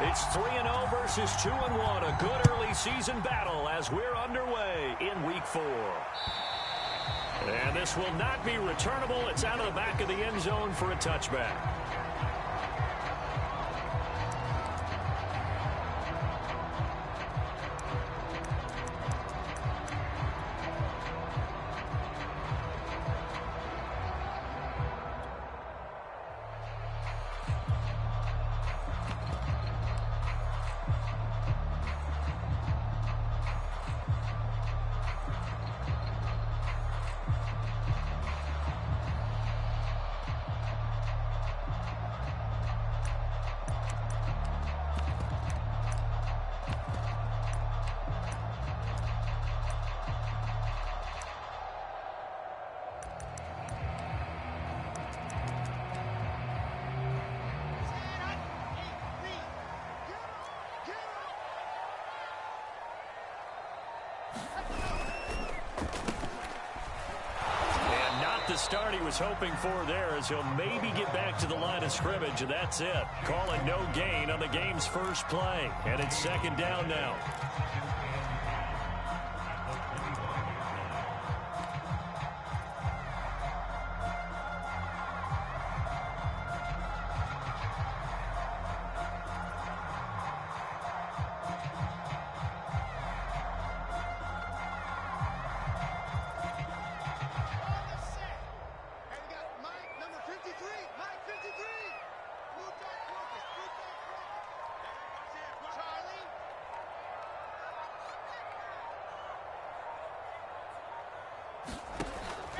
It's 3-0 versus 2-1. A good early season battle as we're underway in Week 4. And this will not be returnable. It's out of the back of the end zone for a touchback. Start he was hoping for there as he'll maybe get back to the line of scrimmage, and that's it. Call it no gain on the game's first play, and it's second down now.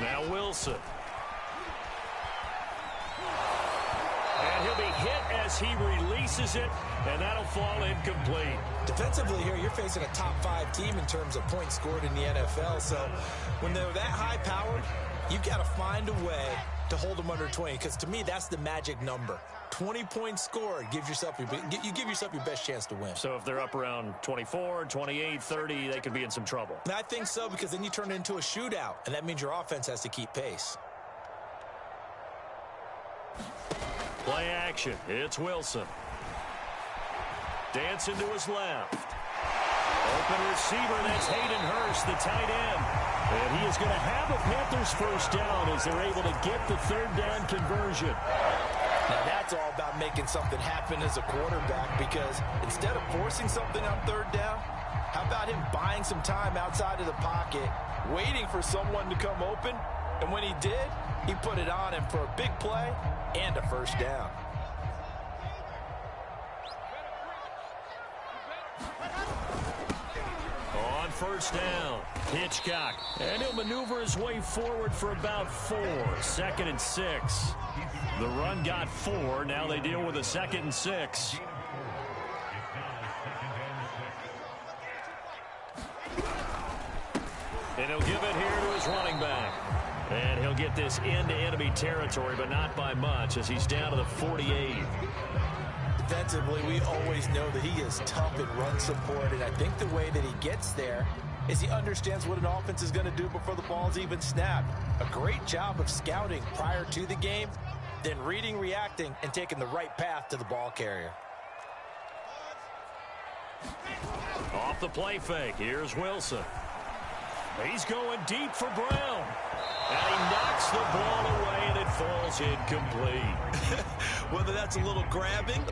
Now Wilson. And he'll be hit as he releases it, and that'll fall incomplete. Defensively here, you're facing a top 5 team in terms of points scored in the NFL. So when they're that high powered, you've got to find a way to hold them under 20, because to me, that's the magic number. 20 points scored, you give yourself your best chance to win. So if they're up around 24, 28, 30, they could be in some trouble. And I think so, because then you turn it into a shootout, and that means your offense has to keep pace. Play action. It's Wilson. Dancing to his left. Open receiver, that's Hayden Hurst, the tight end. And he is going to have a Panthers first down as they're able to get the third down conversion. Now that's all about making something happen as a quarterback, because instead of forcing something on third down, how about him buying some time outside of the pocket, waiting for someone to come open, and when he did, he put it on him for a big play and a first down. On first down, Hitchcock, and he'll maneuver his way forward for about 4. 2nd and 6. The run got 4. Now they deal with a 2nd and 6. And he'll give it here to his running back. And he'll get this into enemy territory, but not by much, as he's down to the 48. Defensively, we always know that he is tough in run support, and I think the way that he gets there is he understands what an offense is going to do before the ball's even snapped. A great job of scouting prior to the game, then reading, reacting, and taking the right path to the ball carrier. Off the play fake, here's Wilson. He's going deep for Brown. And he knocks the ball away, and it falls incomplete. Whether that's a little grabbing.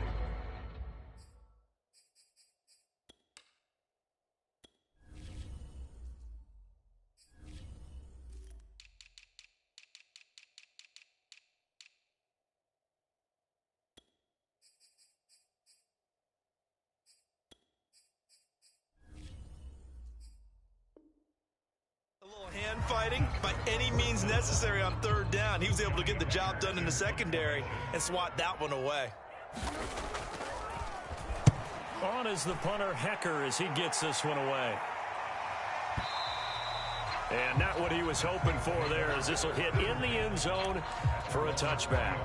Hand fighting by any means necessary on third down. He was able to get the job done in the secondary and swat that one away. On is the punter, Hecker, as he gets this one away. And not what he was hoping for there, as this will hit in the end zone for a touchback.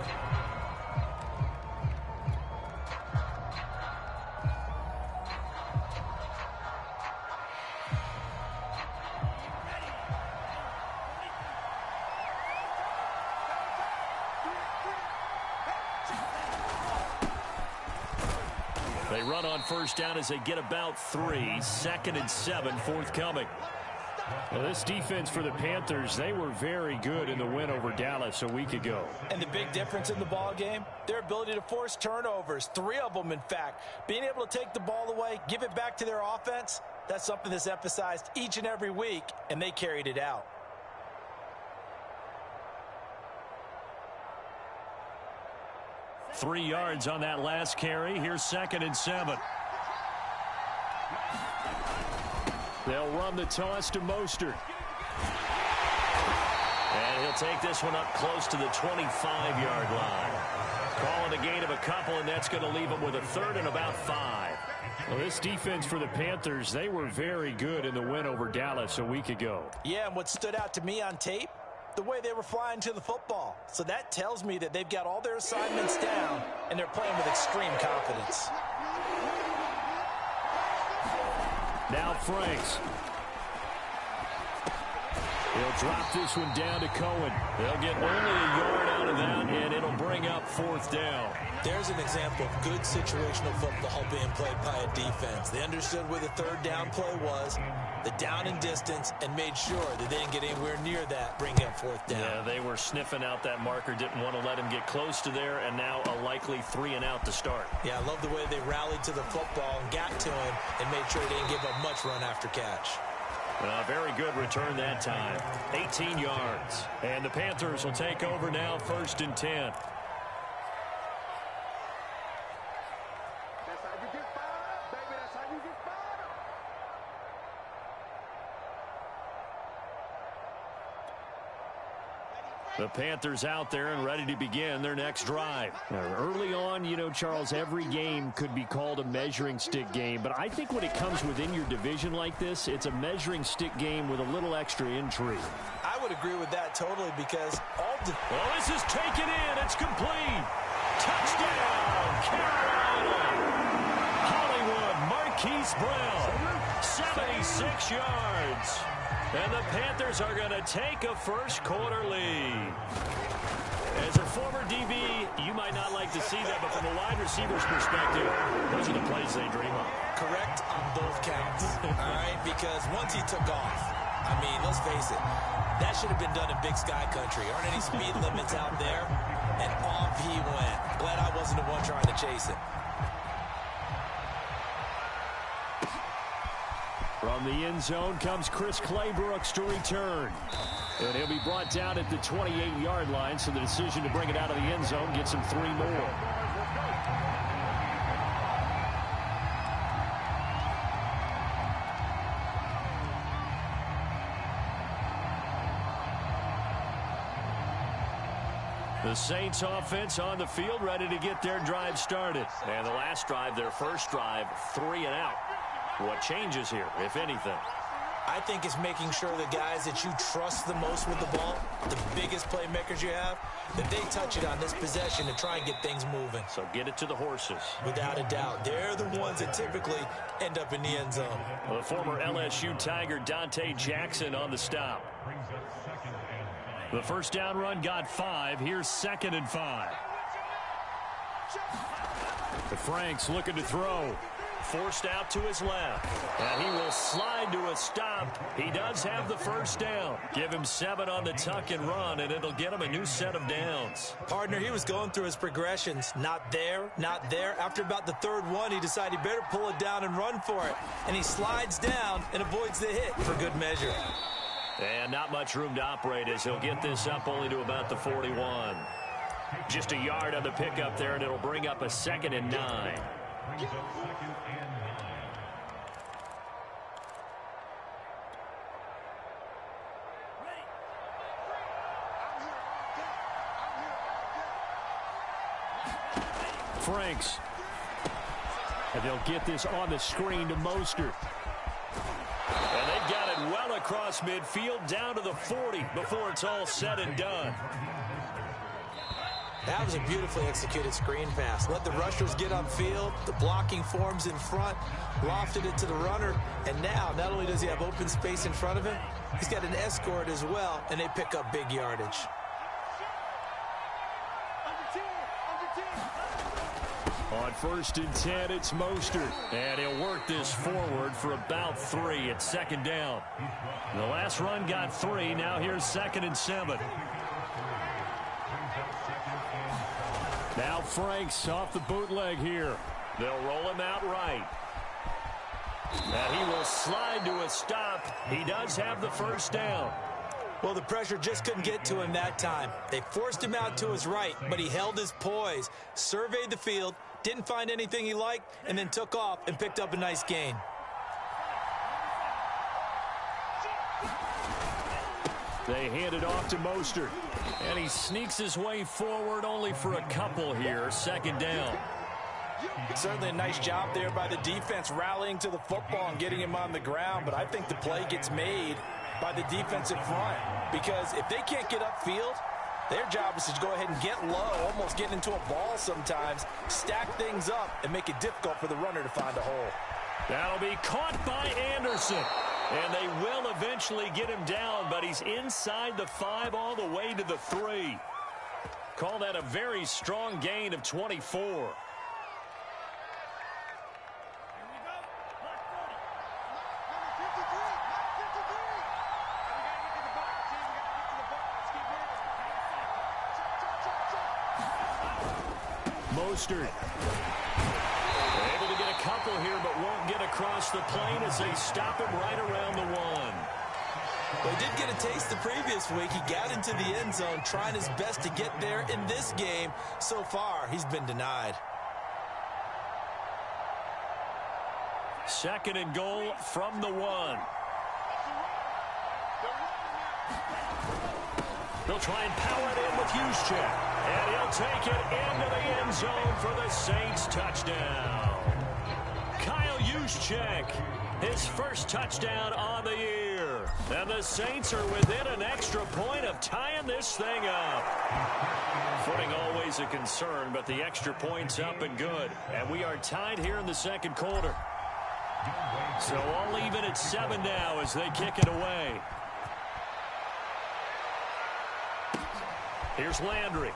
They run on first down as they get about 3. 2nd and 7 forthcoming. Well, this defense for the Panthers, they were very good in the win over Dallas a week ago. And the big difference in the ball game, their ability to force turnovers, 3 of them in fact. Being able to take the ball away, give it back to their offense, that's something that's emphasized each and every week, and they carried it out. Three yards on that last carry. Here's 2nd and 7. They'll run the toss to Mostert. And he'll take this one up close to the 25-yard line. Calling a gain of a couple, and that's going to leave him with a 3rd and about 5. Well, this defense for the Panthers, they were very good in the win over Dallas a week ago. Yeah, and what stood out to me on tape, the way they were flying to the football. So that tells me that they've got all their assignments down, and they're playing with extreme confidence. Now Franks. He'll drop this one down to Cohen. They'll get only a yard out of that, and it'll bring up 4th down. There's an example of good situational football being played by a defense. They understood where the 3rd down play was, the down and distance, and made sure that they didn't get anywhere near that, bringing up 4th down. Yeah, they were sniffing out that marker, didn't want to let him get close to there, and now a likely 3 and out to start. Yeah, I love the way they rallied to the football and got to him and made sure they didn't give up much run after catch. Very good return that time. 18 yards. And the Panthers will take over now, 1st and 10. The Panthers out there and ready to begin their next drive. Now, early on, you know, Charles, every game could be called a measuring stick game. But I think when it comes within your division like this, it's a measuring stick game with a little extra intrigue. I would agree with that totally because all the... Well, this is taken in. It's complete. Touchdown, Carolina. Hollywood Marquise Brown, 76 yards. And the Panthers are going to take a first-quarter lead. As a former DB, you might not like to see that, but from a wide receiver's perspective, those are the plays they dream of. Correct on both counts, all right? Because once he took off, I mean, let's face it, that should have been done in Big Sky Country. Aren't any speed limits out there? And off he went. Glad I wasn't the one trying to chase him. From the end zone comes Chris Claybrooks to return. And he'll be brought down at the 28-yard line, so the decision to bring it out of the end zone gets him 3 more. The Saints offense on the field ready to get their drive started. And the last drive, their first drive, 3 and out. What changes here, if anything? I think it's making sure the guys that you trust the most with the ball, the biggest playmakers you have, that they touch it on this possession to try and get things moving. So get it to the horses. Without a doubt. They're the ones that typically end up in the end zone. The former LSU Tiger Dante Jackson on the stop. The first down run got 5. Here's 2nd and 5. The Franks looking to throw. Forced out to his left. And he will slide to a stop. He does have the first down. Give him 7 on the tuck and run, and it'll get him a new set of downs. Partner, he was going through his progressions. Not there, not there. After about the 3rd one, he decided he better pull it down and run for it. And he slides down and avoids the hit for good measure. And not much room to operate as he'll get this up only to about the 41. Just a yard on the pickup there, and it'll bring up a 2nd and 9. Franks. And they'll get this on the screen to Mostert. And they've got it well across midfield down to the 40 before it's all said and done. That was a beautifully executed screen pass. Let the rushers get upfield. The blocking forms in front. Lofted it to the runner. And now, not only does he have open space in front of him, he's got an escort as well, and they pick up big yardage. On 1st and 10, it's Mostert. And he'll work this forward for about 3. It's 2nd down. The last run got 3. Now here's 2nd and 7. Now Franks off the bootleg here. They'll roll him out right. And he will slide to a stop. He does have the 1st down. Well, the pressure just couldn't get to him that time. They forced him out to his right, but he held his poise, surveyed the field, didn't find anything he liked, and then took off and picked up a nice gain. They hand it off to Mostert. And he sneaks his way forward only for a couple here. 2nd down. Certainly a nice job there by the defense rallying to the football and getting him on the ground, but I think the play gets made by the defensive front, because if they can't get upfield, their job is to go ahead and get low, almost get into a ball sometimes, stack things up, and make it difficult for the runner to find a hole. That'll be caught by Anderson. And they will eventually get him down, but he's inside the 5 all the way to the 3. Call that a very strong gain of 24. Mostert. Able to get a couple here, but won't get across the plane as they stop him right around the 1. Well, he did get a taste the previous week. He got into the end zone, trying his best to get there in this game. So far, he's been denied. 2nd and goal from the 1. They'll try and power it in with Juszczyk. And he'll take it into the end zone for the Saints touchdown. Kyle Juszczyk, his 1st touchdown on the year. And the Saints are within an extra point of tying this thing up. Footing always a concern, but the extra point's up and good. And we are tied here in the 2nd quarter. So all even at 7 now as they kick it away. Here's Landry.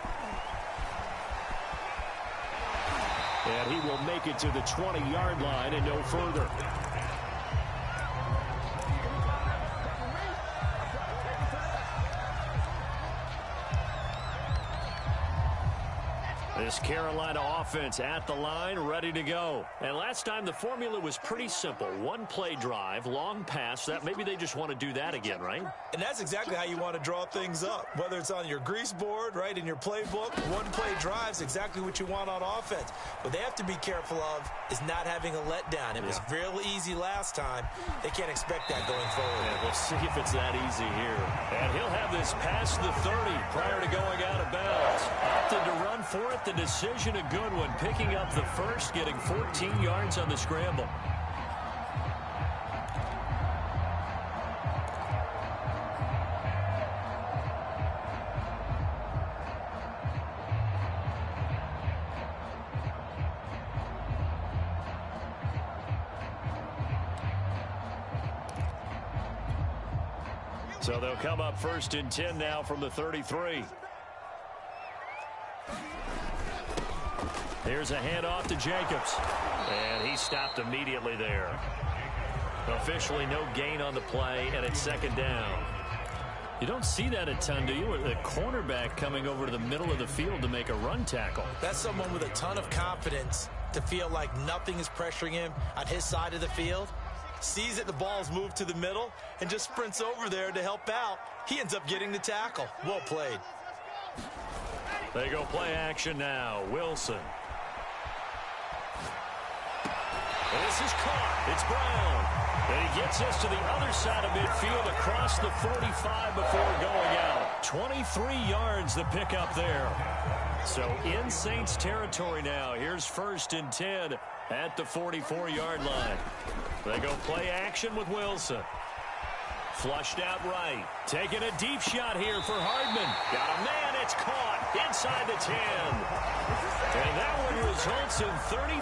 And he will make it to the 20-yard line and no further. This Carolina offense at the line, ready to go. And last time the formula was pretty simple. 1-play drive, long pass. That maybe they just want to do that again, right? And that's exactly how you want to draw things up. Whether it's on your grease board, right, in your playbook, 1-play drive's exactly what you want on offense. What they have to be careful of is not having a letdown. It was real easy last time. They can't expect that going forward. Yeah, we'll see if it's that easy here. And he'll have this past the 30 prior to going out of bounds. Opted to run for it. The decision a good one. Picking up the 1st, getting 14 yards on the scramble. So they'll come up 1st and 10 now from the 33. Here's a handoff to Jacobs. And he stopped immediately there. Officially no gain on the play, and it's 2nd down. You don't see that a ton, do you? With a cornerback coming over to the middle of the field to make a run tackle. That's someone with a ton of confidence to feel like nothing is pressuring him on his side of the field. Sees that the ball's moved to the middle and just sprints over there to help out. He ends up getting the tackle. Well played. They go play action now. Wilson. This is caught. It's Brown. And he gets us to the other side of midfield across the 45 before going out. 23 yards the pickup there. So in Saints territory now. Here's 1st and 10 at the 44-yard line. They go play action with Wilson. Flushed out right. Taking a deep shot here for Hardman. Got a man. It's caught inside the 10. And that one results in 35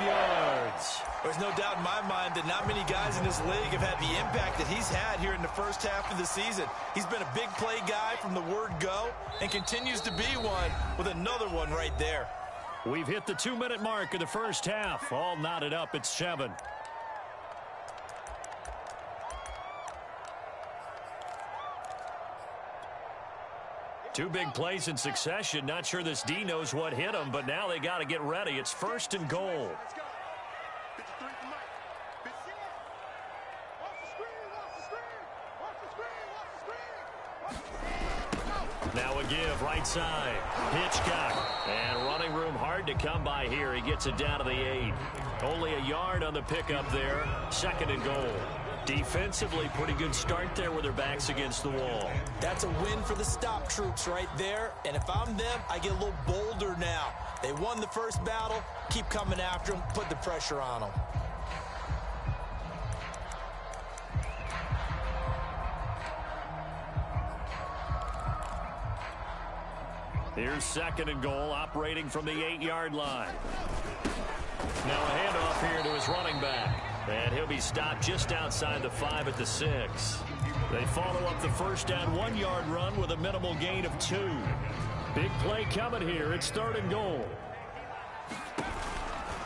yards. There's no doubt in my mind that not many guys in this league have had the impact that he's had here in the 1st half of the season. He's been a big play guy from the word go and continues to be one with another one right there. We've hit the 2-minute mark of the first half. All knotted up at 7. Two big plays in succession. Not sure this D knows what hit him, but now they got to get ready. It's 1st and goal. Now a give, right side. Hitchcock. And running room hard to come by here. He gets it down to the 8. Only a yard on the pickup there. 2nd and goal. Defensively, pretty good start there with their backs against the wall. That's a win for the stop troops right there. And if I'm them, I get a little bolder now. They won the first battle. Keep coming after them. Put the pressure on them. Here's 2nd and goal, operating from the 8-yard line. Now a handoff here to his running back. And he'll be stopped just outside the 5 at the 6. They follow up the first down 1-yard run with a minimal gain of 2. Big play coming here. It's 3rd and goal.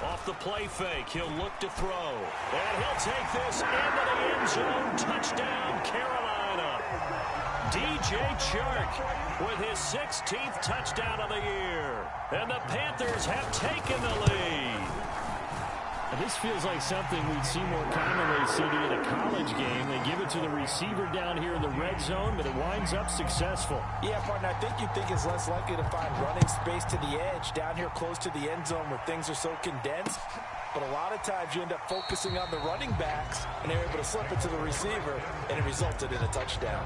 Off the play fake, he'll look to throw. And he'll take this into the end zone. Touchdown, Carolina. DJ Chark with his 16th touchdown of the year. And the Panthers have taken the lead. This feels like something we'd see more commonly, CD, in a college game. They give it to the receiver down here in the red zone, but it winds up successful. Yeah, partner, I think you think it's less likely to find running space to the edge down here close to the end zone where things are so condensed. But a lot of times you end up focusing on the running backs, and they're able to slip it to the receiver, and it resulted in a touchdown.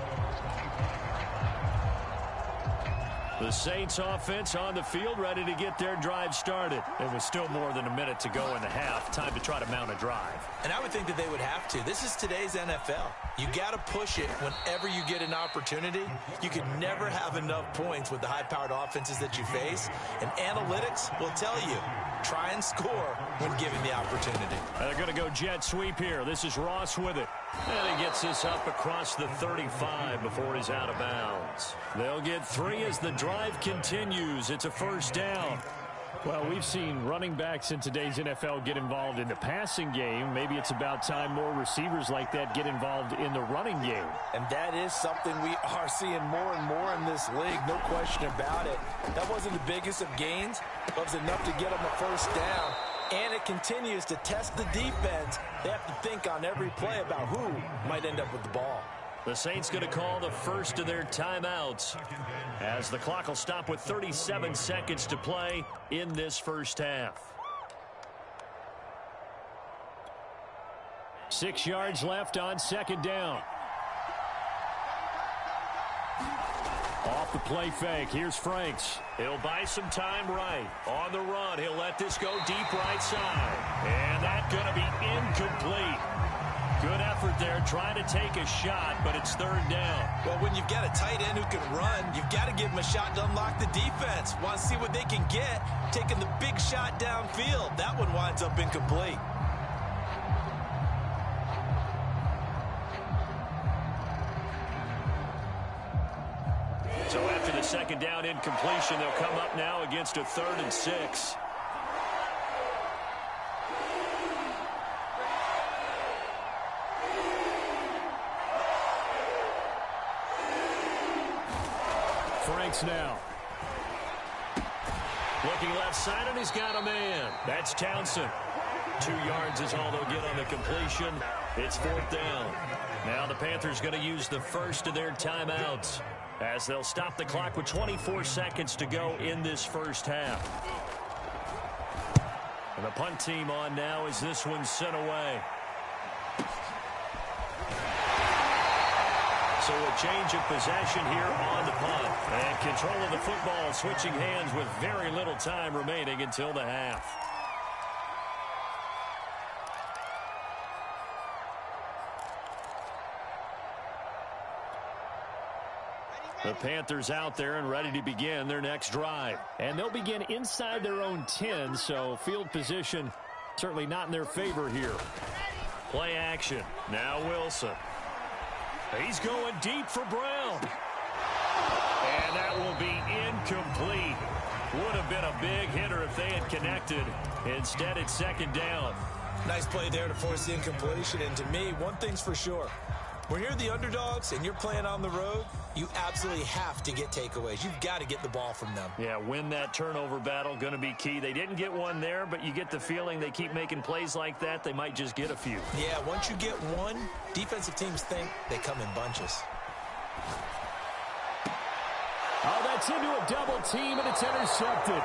The Saints offense on the field, ready to get their drive started. It was still more than a minute to go in the half. Time to try to mount a drive. And I would think that they would have to. This is today's NFL. You got to push it whenever you get an opportunity. You can never have enough points with the high-powered offenses that you face. And analytics will tell you, try and score when given the opportunity. They're going to go jet sweep here. This is Ross with it. And he gets this up across the 35 before he's out of bounds. They'll get 3 as the drive continues. It's a 1st down. Well, we've seen running backs in today's NFL get involved in the passing game. Maybe it's about time more receivers like that get involved in the running game. And that is something we are seeing more and more in this league, no question about it. That wasn't the biggest of gains, but it was enough to get them a 1st down. And it continues to test the defense. They have to think on every play about who might end up with the ball. The Saints going to call the first of their timeouts as the clock will stop with 37 seconds to play in this first half. 6 yards left on 2nd down. Off the play fake, here's Franks. He'll buy some time right. On the run, he'll let this go deep right side. And that's going to be incomplete. Good effort there, trying to take a shot, but it's 3rd down. Well, when you've got a tight end who can run, you've got to give him a shot to unlock the defense. Want to see what they can get, taking the big shot downfield. That one winds up incomplete. So after the 2nd down incompletion, they'll come up now against a 3rd and 6. Franks now. Looking left side, and he's got a man. That's Townsend. 2 yards is all they'll get on the completion. It's 4th down. Now the Panthers going to use the first of their timeouts as they'll stop the clock with 24 seconds to go in this first half. And the punt team on now as this one's sent away. So a change of possession here on the punt. And control of the football switching hands with very little time remaining until the half. The Panthers out there and ready to begin their next drive. And they'll begin inside their own 10, so field position certainly not in their favor here. Play action. Now Wilson. He's going deep for Brown. And that will be incomplete. Would have have been a big hitter if they had connected. Instead, it's second down. Nice play there to force the incompletion. And to me, one thing's for sure. When you're the underdogs and you're playing on the road, you absolutely have to get takeaways. You've got to get the ball from them. Yeah, win that turnover battle, going to be key. They didn't get one there, but you get the feeling they keep making plays like that, they might just get a few. Yeah, once you get one, defensive teams think they come in bunches. Oh, that's into a double team, and it's intercepted.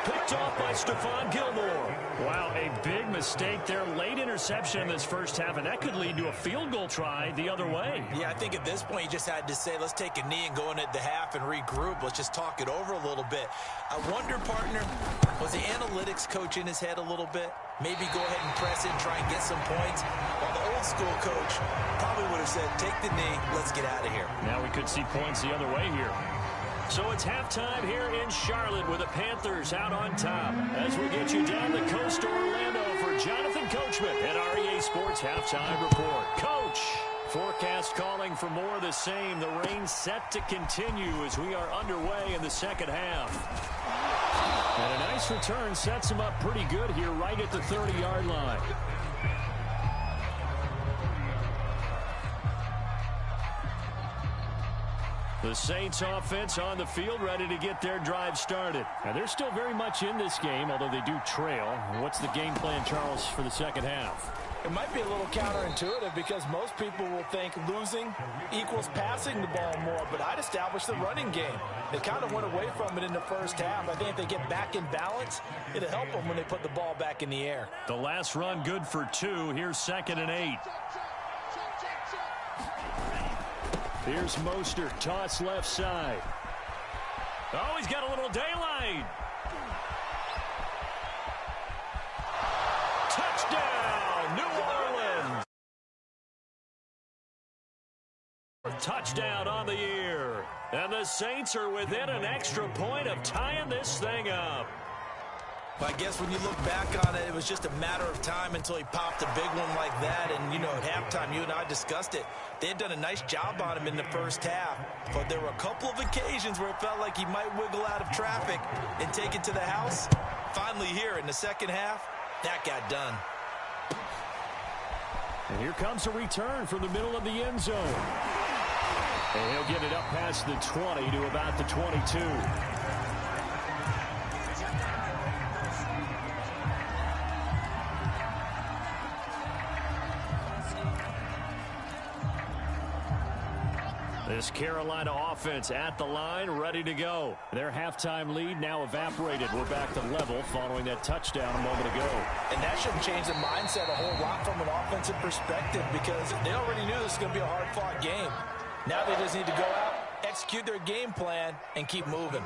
Picked off by Stephon Gilmore. Wow, a big mistake there. Late interception in this first half, and that could lead to a field goal try the other way. Yeah, I think at this point you just had to say, let's take a knee and go into the half and regroup. Let's just talk it over a little bit. I wonder, partner, was the analytics coach in his head a little bit? Maybe go ahead and press it and try and get some points. While the old school coach probably would have said, take the knee, let's get out of here. Now we could see points the other way here. So it's halftime here in Charlotte with the Panthers out on top. As we get you down the coast to Orlando for Jonathan Coachman at REA Sports Halftime Report. Coach, forecast calling for more of the same. The rain set to continue as we are underway in the second half. And a nice return sets him up pretty good here right at the 30-yard line. The Saints offense on the field ready to get their drive started. And they're still very much in this game, although they do trail. What's the game plan, Charles, for the second half? It might be a little counterintuitive because most people will think losing equals passing the ball more, but I'd establish the running game. They kind of went away from it in the first half. I think if they get back in balance, it'll help them when they put the ball back in the air. The last run good for 2. Here's 2nd and 8. Here's Mostert, toss left side. Oh, he's got a little daylight. Touchdown, New Orleans. Touchdown on the year. And the Saints are within an extra point of tying this thing up. But I guess when you look back on it, it was just a matter of time until he popped a big one like that. And, you know, at halftime, you and I discussed it. They had done a nice job on him in the first half. But there were a couple of occasions where it felt like he might wiggle out of traffic and take it to the house. Finally here in the second half, that got done. And here comes a return from the middle of the end zone. And he'll get it up past the 20 to about the 22. This Carolina offense at the line, ready to go. Their halftime lead now evaporated. We're back to level following that touchdown a moment ago. And that shouldn't change the mindset a whole lot from an offensive perspective because they already knew this was going to be a hard-fought game. Now they just need to go out, execute their game plan, and keep moving.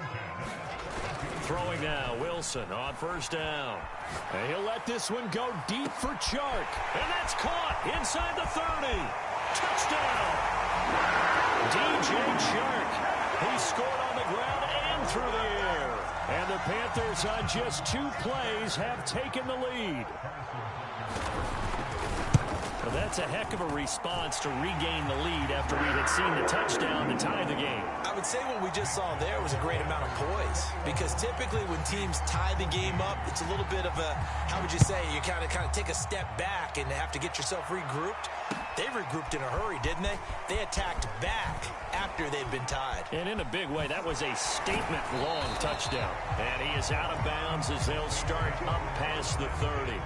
Throwing now, Wilson on first down. And he'll let this one go deep for Chark. And that's caught inside the 30. Touchdown. DJ Chark. He scored on the ground and through the air. And the Panthers on just 2 plays have taken the lead. Well, that's a heck of a response to regain the lead after we had seen the touchdown to tie the game. I would say what we just saw there was a great amount of poise because typically when teams tie the game up, it's a little bit of a, how would you say, you kind of take a step back and have to get yourself regrouped. They regrouped in a hurry, didn't they? They attacked back after they'd been tied. And in a big way, that was a statement-long touchdown. And he is out of bounds as they'll start up past the 30.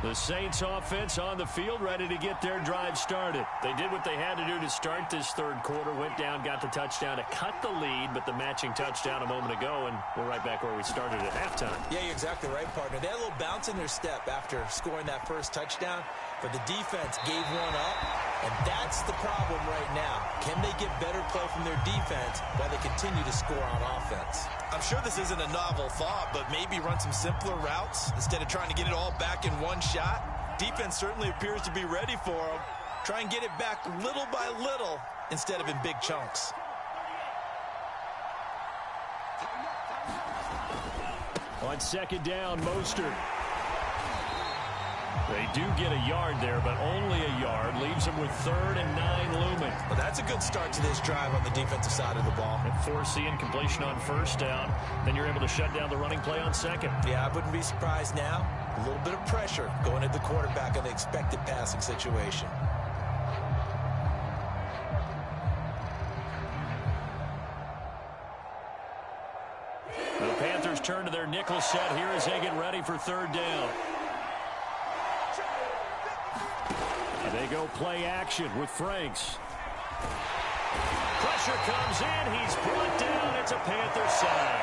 The Saints offense on the field ready to get their drive started. They did what they had to do to start this third quarter, went down, got the touchdown to cut the lead, but the matching touchdown a moment ago, and we're right back where we started at halftime. Yeah, you're exactly right, partner. They had a little bounce in their step after scoring that first touchdown, but the defense gave one up, and that's the problem right now. Can they get better play from their defense while they continue to score on offense? I'm sure this isn't a novel thought, but maybe run some simpler routes instead of trying to get it all back in one shot. Defense certainly appears to be ready for them. Try and get it back little by little instead of in big chunks. On second down, Mostert. They do get a yard there, but only a yard. Leaves them with 3rd and 9 looming. Well, that's a good start to this drive on the defensive side of the ball. And force the incompletion on 1st down. Then you're able to shut down the running play on 2nd. Yeah, I wouldn't be surprised now. A little bit of pressure going at the quarterback on the expected passing situation. The Panthers turn to their nickel set here as they get ready for 3rd down. They go play action with Franks. Pressure comes in. He's brought down. It's a Panther side.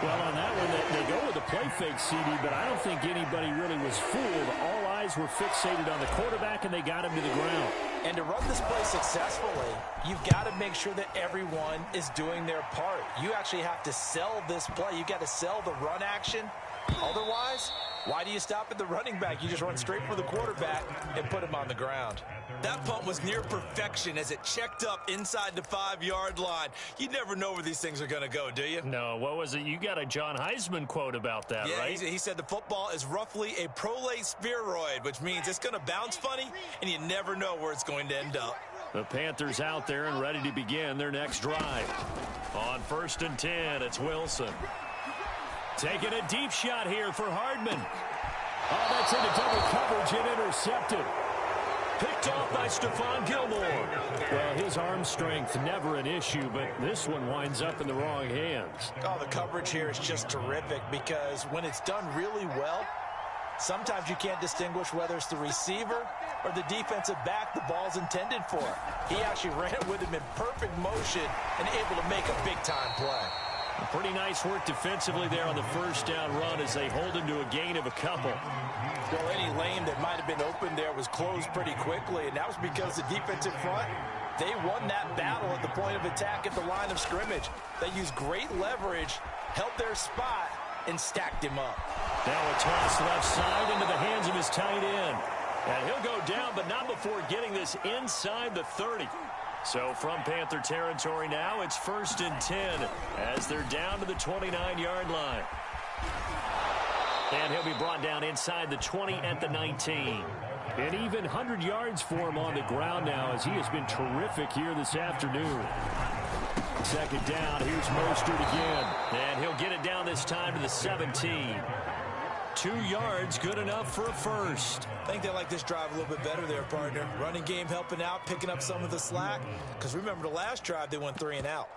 Well, on that one, they go with a play fake, CD, but I don't think anybody really was fooled. All eyes were fixated on the quarterback, and they got him to the ground. And to run this play successfully, you've got to make sure that everyone is doing their part. You actually have to sell this play. You've got to sell the run action. Otherwise, why do you stop at the running back? You just run straight for the quarterback and put him on the ground. That punt was near perfection as it checked up inside the 5-yard line. You never know where these things are going to go, do you? No, what was it? You got a John Heisman quote about that, right? Yeah, he said the football is roughly a prolate spheroid, which means it's going to bounce funny, and you never know where it's going to end up. The Panthers out there and ready to begin their next drive. On 1st and 10, it's Wilson. Taking a deep shot here for Hardman. Oh, that's into double coverage and intercepted. Picked off by Stephon Gilmore. Well, his arm strength, never an issue, but this one winds up in the wrong hands. Oh, the coverage here is just terrific because when it's done really well, sometimes you can't distinguish whether it's the receiver or the defensive back the ball's intended for. He actually ran with him in perfect motion and able to make a big-time play. Pretty nice work defensively there on the 1st down run as they hold him to a gain of a couple. Well, any lane that might have been open there was closed pretty quickly, and that was because the defensive front, they won that battle at the point of attack at the line of scrimmage. They used great leverage, held their spot, and stacked him up. Now a toss left side into the hands of his tight end. And he'll go down, but not before getting this inside the 30. So from Panther territory now, it's 1st and 10 as they're down to the 29-yard line. And he'll be brought down inside the 20 at the 19. And even 100 yards for him on the ground now as he has been terrific here this afternoon. 2nd down, here's Mostert again. And he'll get it down this time to the 17. 2 yards, good enough for a 1st. I think they like this drive a little bit better there, partner. Running game helping out, picking up some of the slack. Because remember the last drive, they went 3 and out.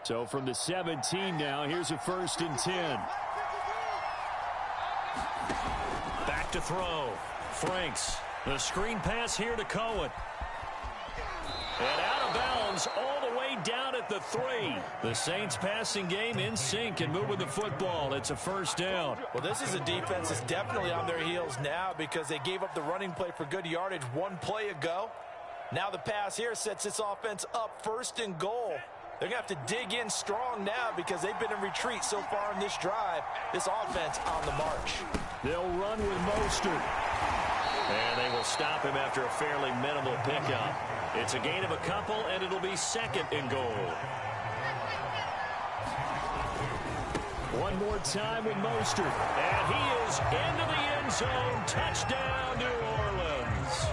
So from the 17 now, here's a 1st and 10. Back to throw. Franks. The screen pass here to Cohen. And out of bounds all the way down at the 3. The Saints passing game in sync and moving the football. It's a 1st down. Well, this is a defense that's definitely on their heels now because they gave up the running play for good yardage 1 play ago. Now the pass here sets this offense up 1st and goal. They're going to have to dig in strong now because they've been in retreat so far in this drive. This offense on the march. They'll run with Mostert. And they will stop him after a fairly minimal pickup. It's a gain of a couple, and it'll be 2nd and goal. One more time with Mostert. And he is into the end zone. Touchdown, New Orleans.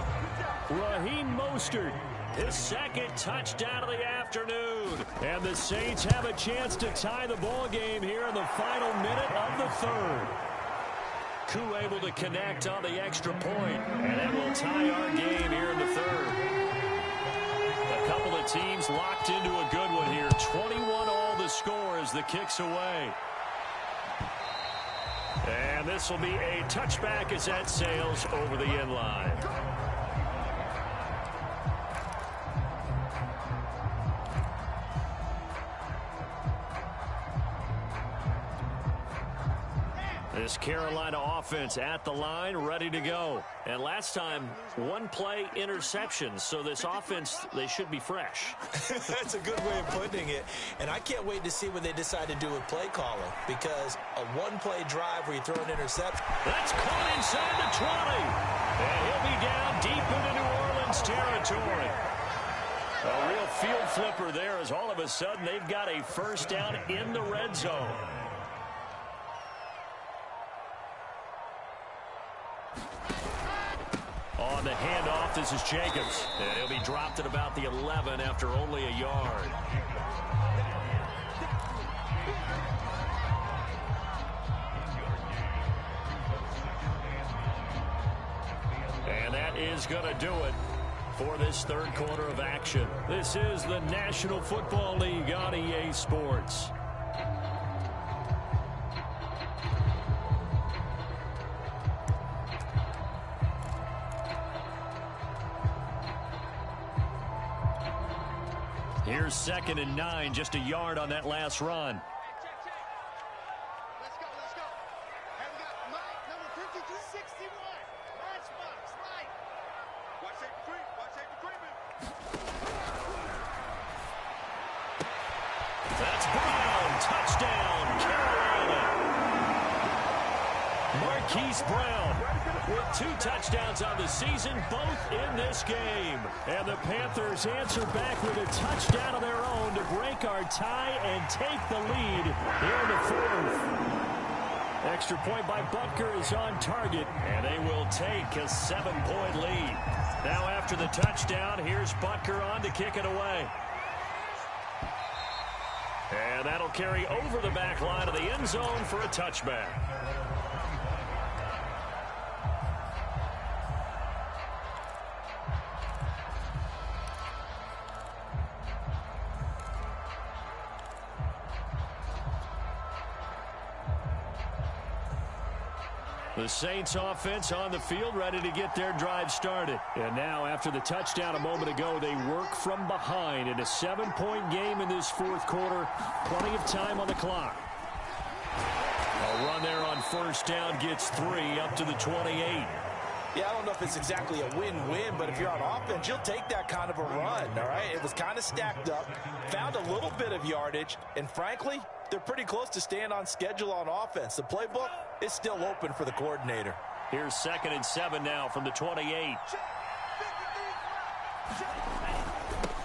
Raheem Mostert, his 2nd touchdown of the afternoon. And the Saints have a chance to tie the ball game here in the final minute of the 3rd. Koo able to connect on the extra point, and that will tie our game here in the 3rd. A couple of teams locked into a good one here. 21-all the score as the kick's away. And this will be a touchback as that sails over the end line. This Carolina offense at the line, ready to go. And last time, 1-play interception. So this offense, they should be fresh. That's a good way of putting it. And I can't wait to see what they decide to do with play calling. Because a 1-play drive where you throw an interception. That's caught inside the 20. And he'll be down deep into New Orleans territory. A real field flipper there as all of a sudden they've got a first down in the red zone. On the handoff, this is Jacobs. And he'll be dropped at about the 11 after only a yard. And that is going to do it for this third quarter of action. This is the National Football League on EA Sports. Here's 2nd and 9, just a yard on that last run. Let's go. And we got Mike, number 5261. Matchbox, right. Watch that creep. That's Brown. Touchdown, Carolina. Marquise Brown with 2 touchdowns on the season, both in this game. And the Panthers answer back with a touchdown of their own to break our tie and take the lead here in the 4th. Extra point by Butker is on target, and they will take a 7-point lead. Now after the touchdown, here's Butker on to kick it away. And that'll carry over the back line of the end zone for a touchback. The Saints offense on the field, ready to get their drive started. And now, after the touchdown a moment ago, they work from behind in a 7-point game in this 4th quarter. Plenty of time on the clock. A run there on first down gets 3 up to the 28. Yeah, I don't know if it's exactly a win-win, but if you're on offense, you'll take that kind of a run, all right? It was kind of stacked up, found a little bit of yardage, and frankly, they're pretty close to staying on schedule on offense. The playbook is still open for the coordinator. Here's 2nd and 7 now from the 28.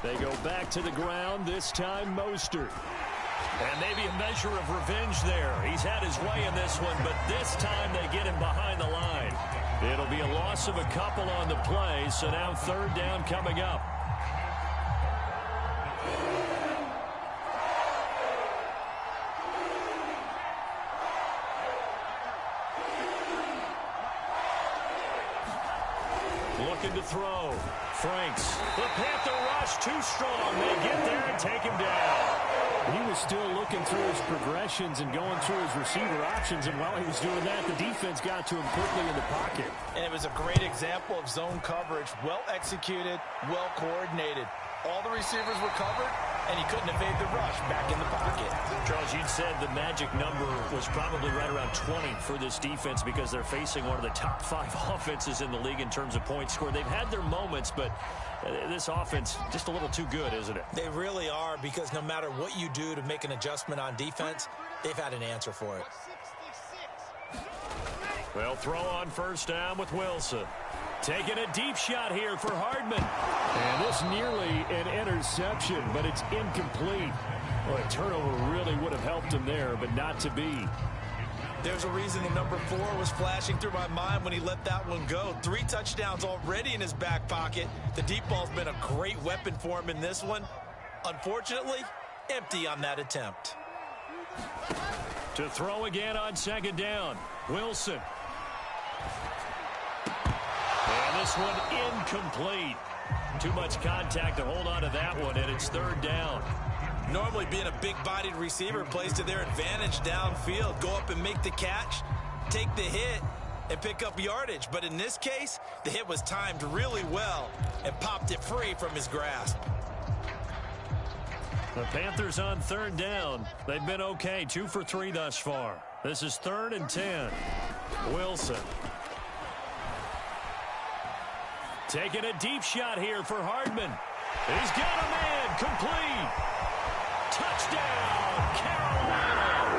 They go back to the ground, this time Mostert. And maybe a measure of revenge there. He's had his way in this one, but this time they get him behind the line. It'll be a loss of a couple on the play, so now 3rd down coming up. Looking to throw. Franks. The Panther rush too strong. They get there and take him down. He was still looking through his progressions and going through his receiver options, and while he was doing that, the defense got to him quickly in the pocket. And it was a great example of zone coverage. Well executed, well coordinated. All the receivers were covered, and he couldn't evade the rush back in the pocket. Charles, you said the magic number was probably right around 20 for this defense because they're facing one of the top 5 offenses in the league in terms of points scored. They've had their moments, but this offense just a little too good, isn't it? They really are, because no matter what you do to make an adjustment on defense, they've had an answer for it. They'll throw on first down with Wilson. Taking a deep shot here for Hardman. And this nearly an interception, but it's incomplete. Well, a turnover really would have helped him there, but not to be. There's a reason the number 4 was flashing through my mind when he let that one go. 3 touchdowns already in his back pocket. The deep ball's been a great weapon for him in this one. Unfortunately, empty on that attempt. To throw again on 2nd down. Wilson. And this one incomplete. Too much contact to hold on to that one, and it's 3rd down. Normally being a big-bodied receiver plays to their advantage downfield. Go up and make the catch, take the hit, and pick up yardage. But in this case, the hit was timed really well and popped it free from his grasp. The Panthers on 3rd down. They've been okay, 2 for 3 thus far. This is 3rd and 10. Wilson. Taking a deep shot here for Hardman. He's got a man, complete. Touchdown, Carolina.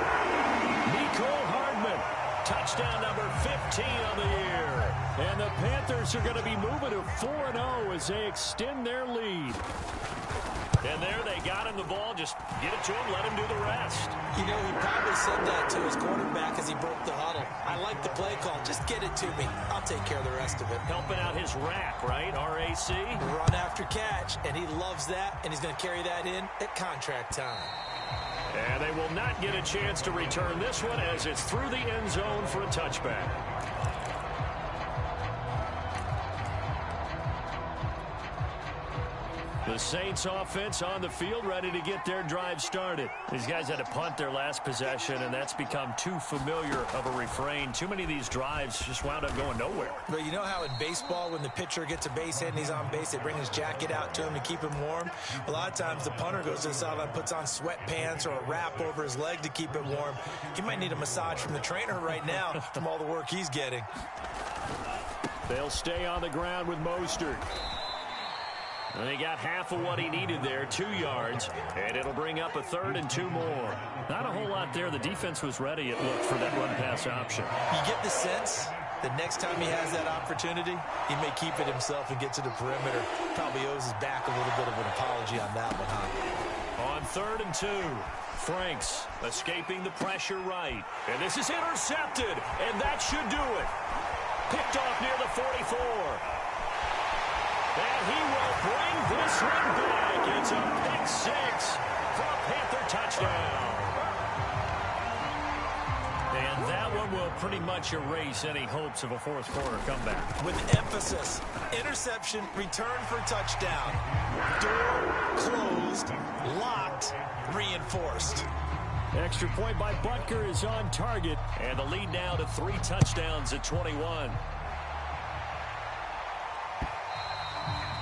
Nicole Hardman. Touchdown number 15 on the year. And the Panthers are going to be moving to 4-0 as they extend their lead. And there they got him the ball. Just get it to him, let him do the rest. You know, he probably said that to his quarterback as he broke the huddle. I like the play call. Just get it to me. I'll take care of the rest of it. Helping out his rack, right? RAC. Run after catch, and he loves that, and he's going to carry that in at contract time. And they will not get a chance to return this one as it's through the end zone for a touchback. The Saints offense on the field ready to get their drive started. These guys had to punt their last possession, and that's become too familiar of a refrain. Too many of these drives just wound up going nowhere. But you know how in baseball when the pitcher gets a base hit and he's on base, they bring his jacket out to him to keep him warm? A lot of times the punter goes to the sideline, puts on sweatpants or a wrap over his leg to keep it warm. He might need a massage from the trainer right now from all the work he's getting. They'll stay on the ground with Mostert. And he got half of what he needed there, 2 yards, and it'll bring up a 3rd and 2 more. Not a whole lot there. The defense was ready, it looked, for that run-pass option. You get the sense that next time he has that opportunity, he may keep it himself and get to the perimeter. Probably owes his back a little bit of an apology on that one, huh? On 3rd and 2, Franks escaping the pressure right. And this is intercepted, and that should do it. Picked off near the 44. And he will bring this one back. It's a pick 6 for a Panther touchdown. And that one will pretty much erase any hopes of a fourth quarter comeback. With emphasis, interception, return for touchdown. Door closed, locked, reinforced. Extra point by Butker is on target. And the lead now to 3 touchdowns at 21.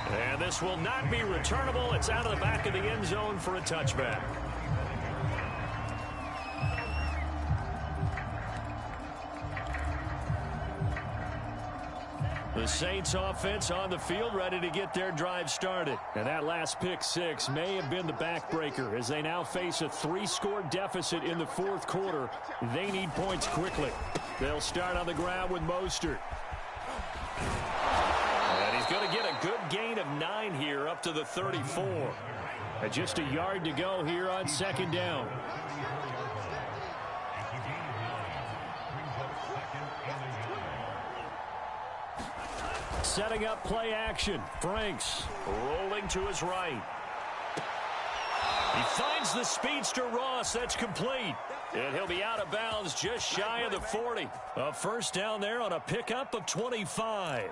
And this will not be returnable. It's out of the back of the end zone for a touchback. The Saints offense on the field ready to get their drive started. And that last pick 6 may have been the backbreaker as they now face a 3-score deficit in the fourth quarter. They need points quickly. They'll start on the ground with Mostert. And he's going to get a good gain of 9 here up to the 34. And just a yard to go here on 2nd down. Setting up play action. Franks rolling to his right. He finds the speedster Ross. That's complete. And he'll be out of bounds just shy of the 40. A first down there on a pickup of 25.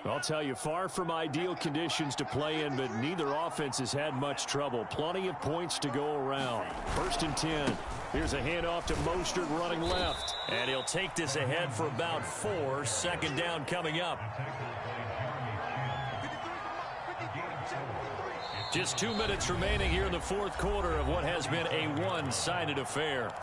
I'll tell you, far from ideal conditions to play in, but neither offense has had much trouble. Plenty of points to go around. 1st and 10. Here's a handoff to Mostert running left. And he'll take this ahead for about 4. 2nd down coming up. Just 2 minutes remaining here in the fourth quarter of what has been a one-sided affair.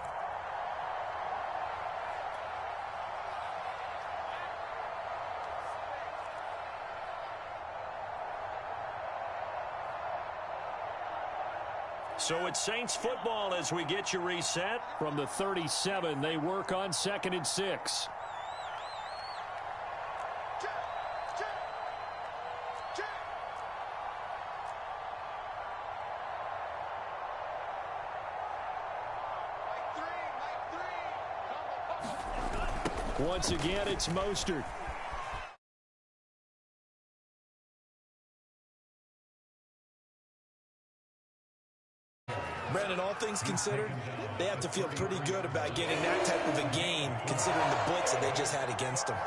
So it's Saints football as we get you reset. From the 37, they work on 2nd and 6. Once again, it's Mostert. Brandon, all things considered, they have to feel pretty good about getting that type of a gain, considering the blitz that they just had against them.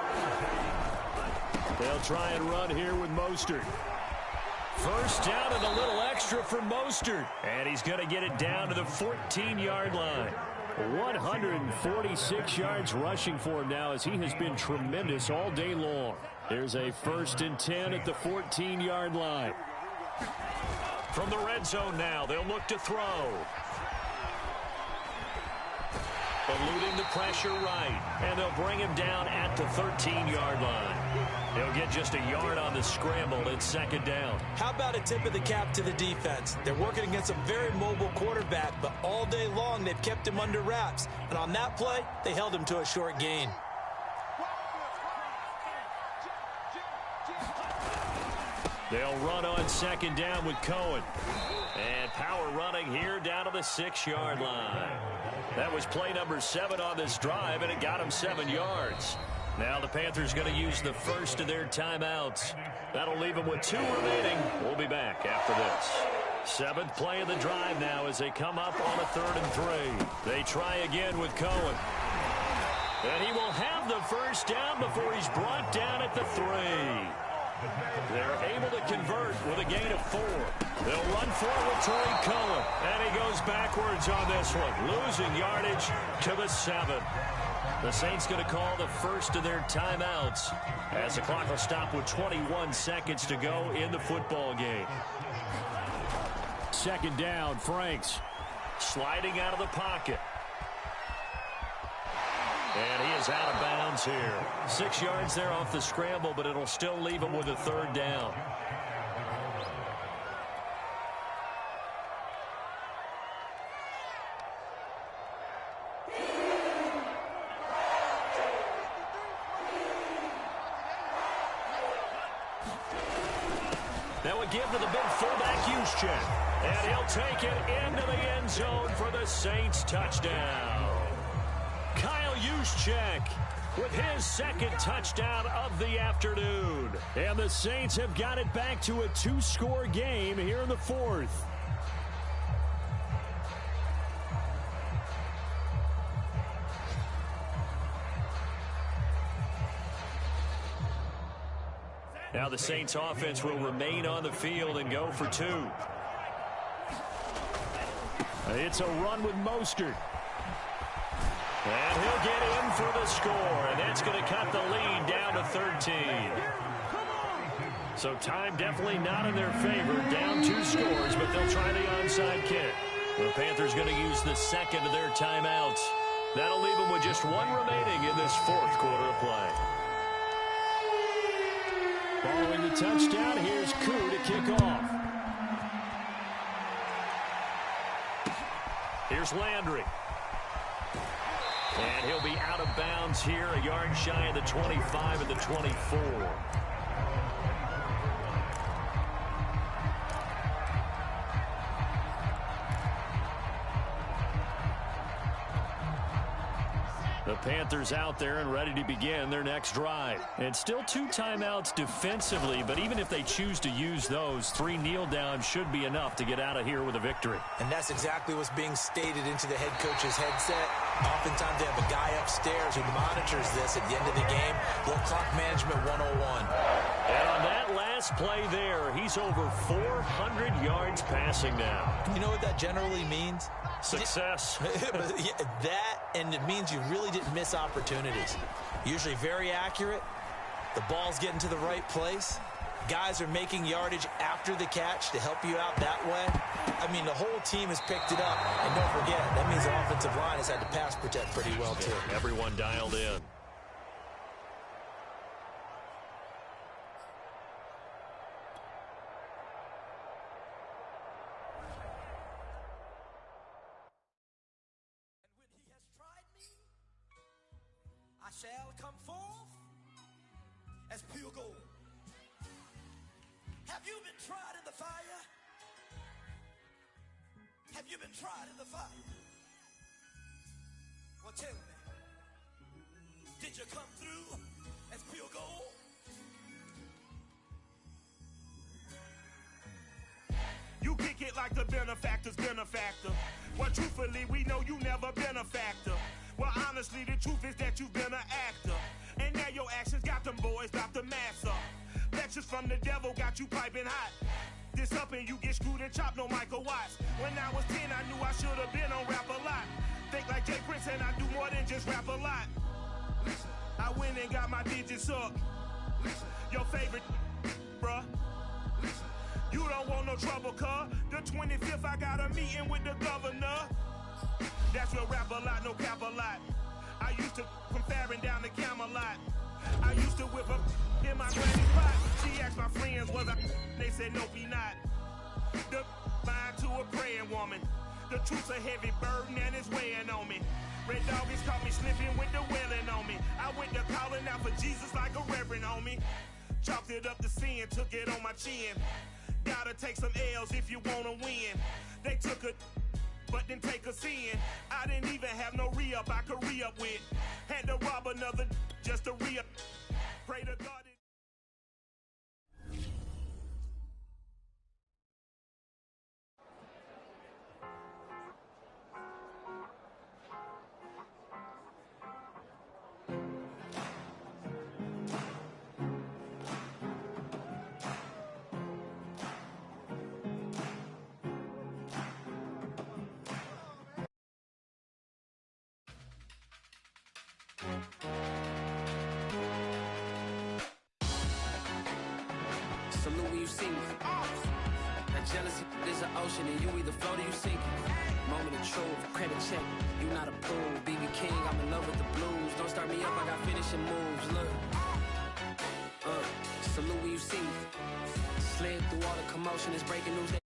They'll try and run here with Mostert. First down and a little extra for Mostert. And he's going to get it down to the 14-yard line. 146 yards rushing for him now as he has been tremendous all day long. There's a 1st and 10 at the 14-yard line. From the red zone now, they'll look to throw. Eluding the pressure right. And they'll bring him down at the 13-yard line. They'll get just a yard on the scramble. It's 2nd down. How about a tip of the cap to the defense? They're working against a very mobile quarterback, but all day long they've kept him under wraps. And on that play, they held him to a short gain. They'll run on second down with Cohen. And power running here down to the 6-yard line. That was play number 7 on this drive, and it got him 7 yards. Now the Panthers going to use the first of their timeouts. That'll leave them with 2 remaining. We'll be back after this. 7th play of the drive now as they come up on a 3rd and 3. They try again with Cohen. And he will have the first down before he's brought down at the 3. They're able to convert with a gain of 4. They'll run forward toward Cohen. And he goes backwards on this one, losing yardage to the 7. The Saints going to call the first of their timeouts as the clock will stop with 21 seconds to go in the football game. 2nd down, Franks sliding out of the pocket. And he is out of bounds here. 6 yards there off the scramble, but it'll still leave him with a 3rd down. That would give to the big fullback Juszczyk. And he'll take it into the end zone for the Saints touchdown. Kyle Juszczyk with his 2nd touchdown of the afternoon. And the Saints have got it back to a 2-score game here in the 4th. Now the Saints offense will remain on the field and go for 2. It's a run with Mostert. And he'll get in for the score, and that's going to cut the lead down to 13. So time definitely not in their favor, down 2 scores, but they'll try the onside kick. The Panthers going to use the 2nd of their timeouts. That'll leave them with just 1 remaining in this 4th quarter of play. Following the touchdown, here's Koo to kick off. Here's Landry. And he'll be out of bounds here, a yard shy of the 25 and the 24. The Panthers out there and ready to begin their next drive. And still 2 timeouts defensively, but even if they choose to use those, 3 kneel downs should be enough to get out of here with a victory. And that's exactly what's being stated into the head coach's headset. Oftentimes they have a guy upstairs who monitors this at the end of the game. Little clock management 101. And on that last play there, he's over 400 yards passing now. You know what that generally means? Success. That, and it means you really didn't miss opportunities. Usually very accurate. The ball's getting to the right place. Guys are making yardage after the catch to help you out that way. I mean, the whole team has picked it up. And don't forget, that means the offensive line has had to pass protect pretty well, too. Everyone dialed in. Shall come forth as pure gold. Have you been tried in the fire? Have you been tried in the fire? Well, tell me, did you come through as pure gold? You kick it like the benefactor's benefactor. Well, truthfully, we know you never been a factor. Well, honestly, the truth is that you've been an actor. And now your actions got them boys dropped the mask up. Lectures from the devil got you piping hot. This up and you get screwed and chopped, no Michael Watts. When I was 10, I knew I should have been on rap a lot. Think like Jay Prince and I do more than just rap a lot. Listen, I went and got my digits up. Listen, your favorite, bruh. Listen, you don't want no trouble, cuz. The 25th, I got a meeting with the governor. That's real rap a lot, no cap a lot. I used to come faring down the Camelot. I used to whip up in my granny's pot. She asked my friends, was I? They said, nope, he not. The line to a praying woman. The truth's a heavy burden and it's weighing on me. Red doggies caught me slipping with the wailing on me. I went to calling out for Jesus like a reverend on me. Chalked it up to sin, took it on my chin. Gotta take some L's if you wanna win. They took a but didn't take us in. I didn't even have no re-up I could re-up with. Had to rob another just to re-up. Pray to God. Salute when you see me. That jealousy is an ocean and you either float or you sink. Moment of truth, credit check, you not approved. BB King, I'm in love with the blues. Don't start me up, I got finishing moves. Look, salute when you see me. Slid through all the commotion, it's breaking news.